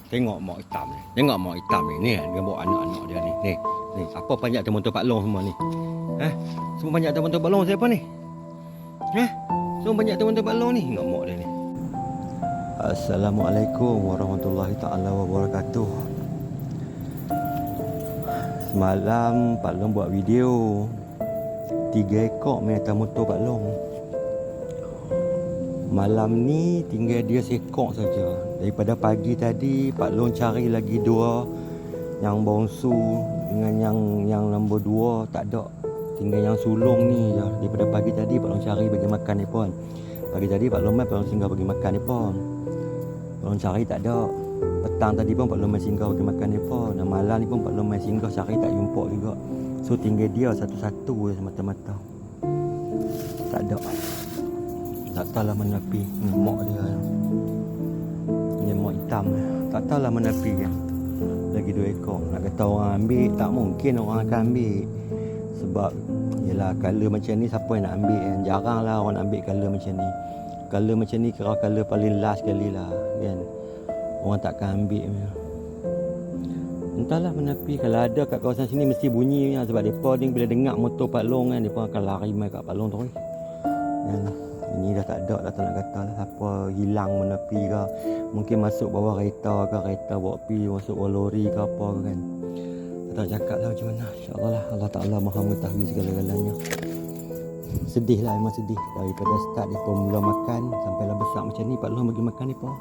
Tengok mak hitam ni. Tengok mak hitam ni. Ni dia bawa anak-anak dia ni. Ni. Ni apa panjat motor Pak Long semua ni? Semua panjat motor Pak Long siapa ni? Semua panjat motor Pak Long ni. Tengok mak dia ni. Assalamualaikum warahmatullahi taala wabarakatuh. Semalam Pak Long buat video 3 ekor main atas motor Pak Long. Malam ni tinggal dia seekor saja. Daripada pagi tadi Pak Long cari lagi 2 yang bongsu dengan yang nombor 2 tak ada. Tinggal yang sulung ni je. Daripada pagi tadi Pak Long cari bagi makan ni pun. Pagi tadi Pak Long main Pak Long singgah bagi makan ni pun. Pak Long cari tak ada. Petang tadi pun Pak Long main singgah bagi makan ni pun. Dan malam ni pun Pak Long main singgah cari tak jumpa juga. So tinggal dia satu-satu je semata-mata. Tak ada. Tak tahulah mana pi. Mak dia. Ni mak hitam. Tak tahulah mana pi kan. Lagi 2 ekor. Nak kata orang ambil, tak mungkin orang akan ambil. Sebab yelah color macam ni siapa yang nak ambil kan. Jarang lah orang nak ambil color macam ni. Color macam ni kira color paling last kali lah kan. Orang takkan ambil. Entahlah mana pi. Kalau ada kat kawasan sini mesti bunyi kan. Sebab mereka ni bila dengar motor Pak Long kan, mereka akan lari mai kat Pak Long terus kan. Ini dah tak ada dah, tak nak kata lah siapa hilang mana pi ke. Mungkin masuk bawah kereta ke, kereta bawa pi masuk bawah lori ke apa ke kan. Tak tahu cakap lah macam mana. InsyaAllah lah Allah Ta'ala maha mengetahui segala-galanya. Sedih lah, memang sedih. Daripada start dia pun mula makan sampailah besar macam ni Pak Long bagi makan ni pun.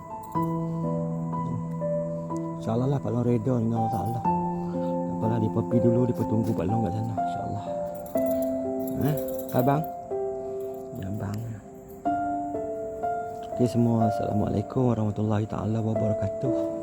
InsyaAllah lah Pak Long reda dengan Allah Ta'ala. Apalah dia pi dulu, dia tunggu Pak Long kat sana. InsyaAllah. Abang? Ya bang. Okay semua, Assalamualaikum warahmatullahi taala wabarakatuh.